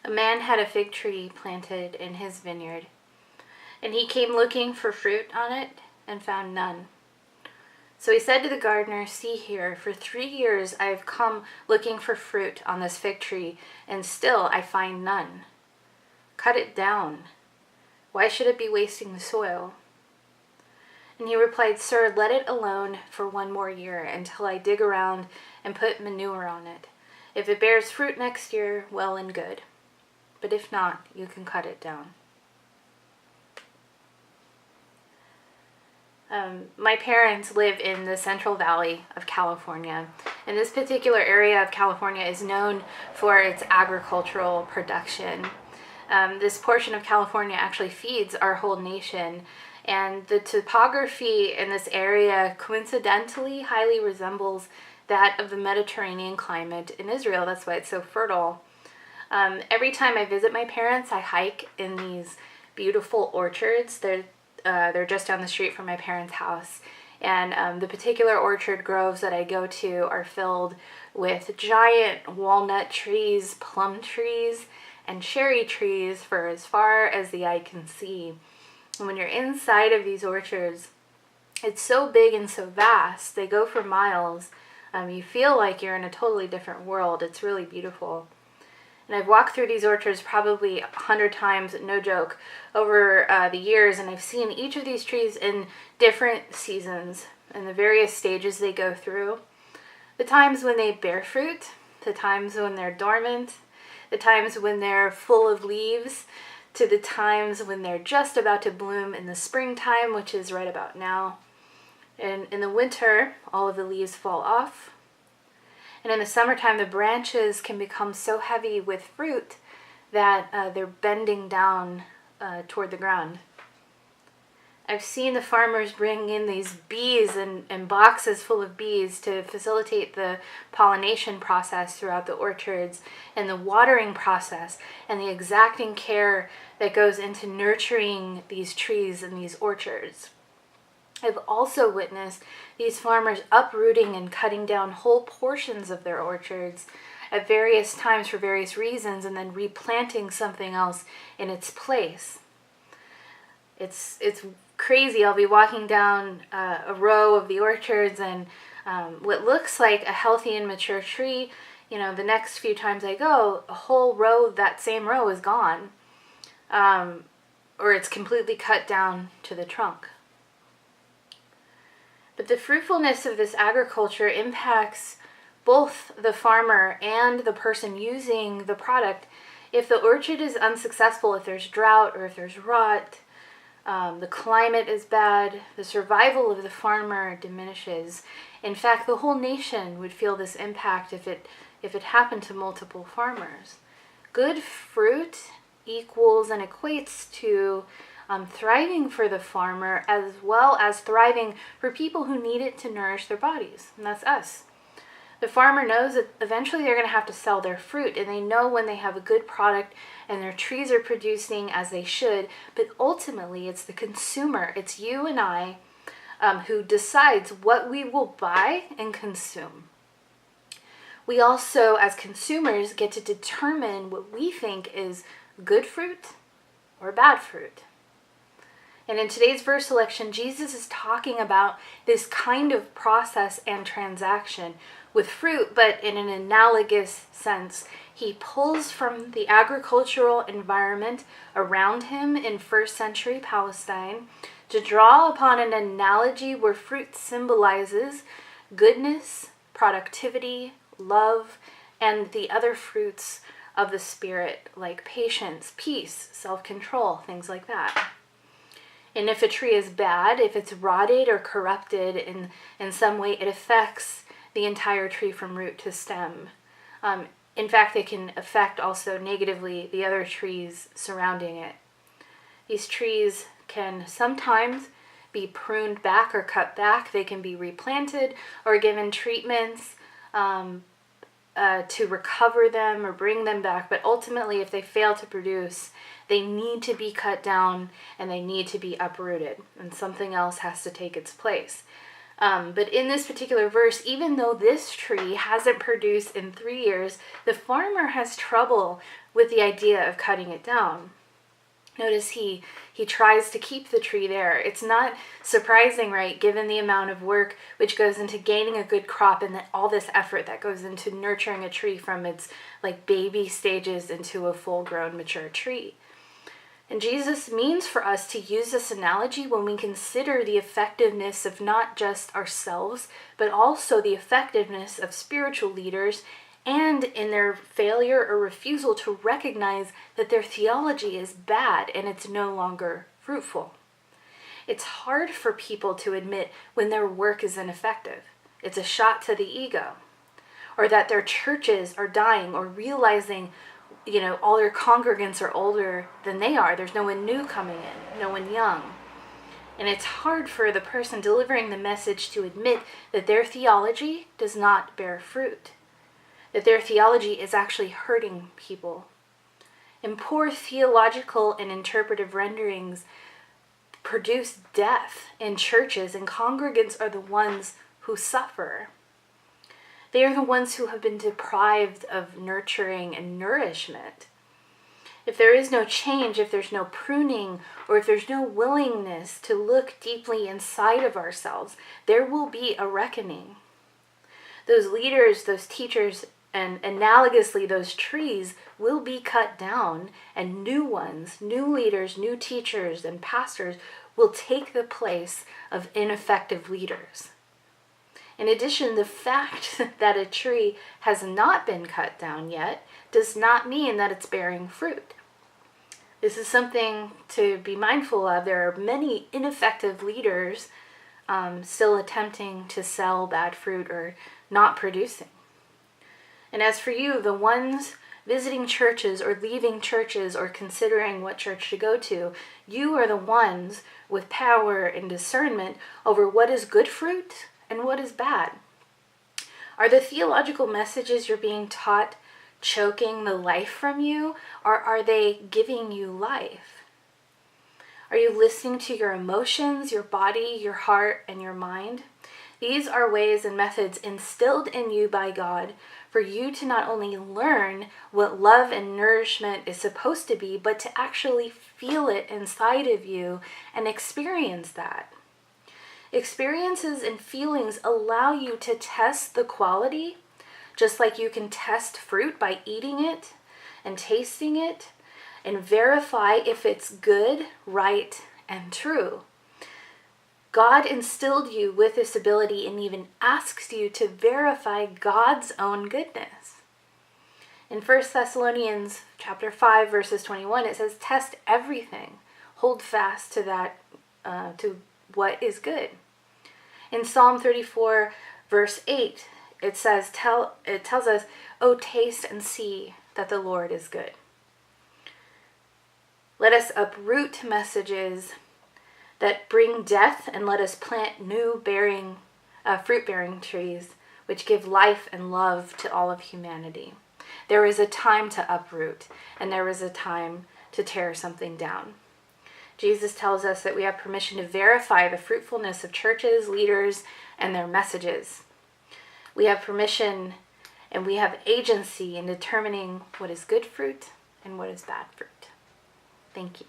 A man had a fig tree planted in his vineyard, and he came looking for fruit on it and found none. So he said to the gardener, "See here, for 3 years I have come looking for fruit on this fig tree, and still I find none. Cut it down. Why should it be wasting the soil?" And he replied, "Sir, let it alone for 1 more year until I dig around and put manure on it. If it bears fruit next year, well and good. But if not, you can cut it down." My parents live in the Central Valley of California, and this particular area of California is known for its agricultural production. This portion of California actually feeds our whole nation, and the topography in this area coincidentally highly resembles that of the Mediterranean climate in Israel. That's why it's so fertile. Every time I visit my parents, I hike in these beautiful orchards. They're just down the street from my parents' house. And the particular orchard groves that I go to are filled with giant walnut trees, plum trees, and cherry trees for as far as the eye can see. And when you're inside of these orchards, it's so big and so vast. They go for miles. You feel like you're in a totally different world. It's really beautiful. And I've walked through these orchards probably 100 times, no joke, over the years, and I've seen each of these trees in different seasons and the various stages they go through. The times when they bear fruit, the times when they're dormant, the times when they're full of leaves, to the times when they're just about to bloom in the springtime, which is right about now. And in the winter, all of the leaves fall off. And in the summertime, the branches can become so heavy with fruit that they're bending down toward the ground. I've seen the farmers bring in these bees and boxes full of bees to facilitate the pollination process throughout the orchards, and the watering process, and the exacting care that goes into nurturing these trees and these orchards. I've also witnessed these farmers uprooting and cutting down whole portions of their orchards at various times for various reasons, and then replanting something else in its place. It's crazy. I'll be walking down a row of the orchards, and what looks like a healthy and mature tree, the next few times I go, a whole row of that same row is gone, or it's completely cut down to the trunk. But the fruitfulness of this agriculture impacts both the farmer and the person using the product. If the orchard is unsuccessful, if there's drought or if there's rot, the climate is bad, the survival of the farmer diminishes. In fact, the whole nation would feel this impact if it happened to multiple farmers. Good fruit equals and equates to thriving for the farmer, as well as thriving for people who need it to nourish their bodies, and that's us. The farmer knows that eventually they're going to have to sell their fruit, and they know when they have a good product and their trees are producing as they should, but ultimately it's the consumer, it's you and I, who decides what we will buy and consume. We also, as consumers, get to determine what we think is good fruit or bad fruit. And in today's verse selection, Jesus is talking about this kind of process and transaction with fruit, but in an analogous sense. He pulls from the agricultural environment around him in first century Palestine to draw upon an analogy where fruit symbolizes goodness, productivity, love, and the other fruits of the Spirit, like patience, peace, self-control, things like that. And if a tree is bad, if it's rotted or corrupted in some way, it affects the entire tree from root to stem. In fact, it can affect also negatively the other trees surrounding it. These trees can sometimes be pruned back or cut back. They can be replanted or given treatments to recover them or bring them back. But ultimately, if they fail to produce, they need to be cut down and they need to be uprooted, and something else has to take its place. But in this particular verse, even though this tree hasn't produced in 3 years, the farmer has trouble with the idea of cutting it down. Notice he tries to keep the tree there. It's not surprising, right, given the amount of work which goes into gaining a good crop and all this effort that goes into nurturing a tree from its like baby stages into a full-grown mature tree. And Jesus means for us to use this analogy when we consider the effectiveness of not just ourselves, but also the effectiveness of spiritual leaders and in their failure or refusal to recognize that their theology is bad and it's no longer fruitful. It's hard for people to admit when their work is ineffective. It's a shot to the ego. Or that their churches are dying, or realizing all their congregants are older than they are. There's no one new coming in, no one young. And it's hard for the person delivering the message to admit that their theology does not bear fruit, that their theology is actually hurting people. And poor theological and interpretive renderings produce death in churches, and congregants are the ones who suffer. They are the ones who have been deprived of nurturing and nourishment. If there is no change, if there's no pruning, or if there's no willingness to look deeply inside of ourselves, there will be a reckoning. Those leaders, those teachers, and analogously those trees will be cut down, and new ones, new leaders, new teachers, and pastors will take the place of ineffective leaders. In addition, the fact that a tree has not been cut down yet does not mean that it's bearing fruit. This is something to be mindful of. There are many ineffective leaders still attempting to sell bad fruit or not producing. And as for you, the ones visiting churches or leaving churches or considering what church to go to, you are the ones with power and discernment over what is good fruit and what is bad. Are the theological messages you're being taught choking the life from you, or are they giving you life? Are you listening to your emotions, your body, your heart, and your mind? These are ways and methods instilled in you by God for you to not only learn what love and nourishment is supposed to be, but to actually feel it inside of you and experience that. Experiences and feelings allow you to test the quality, just like you can test fruit by eating it and tasting it, and verify if it's good, right, and true. God instilled you with this ability and even asks you to verify God's own goodness. In 1 Thessalonians chapter 5, verses 21, it says, test everything. Hold fast to that, to what is good. In Psalm 34, verse 8, it tells us, "Oh, taste and see that the Lord is good." Let us uproot messages that bring death, and let us plant new fruit-bearing trees, which give life and love to all of humanity. There is a time to uproot, and there is a time to tear something down. Jesus tells us that we have permission to verify the fruitfulness of churches, leaders, and their messages. We have permission and we have agency in determining what is good fruit and what is bad fruit. Thank you.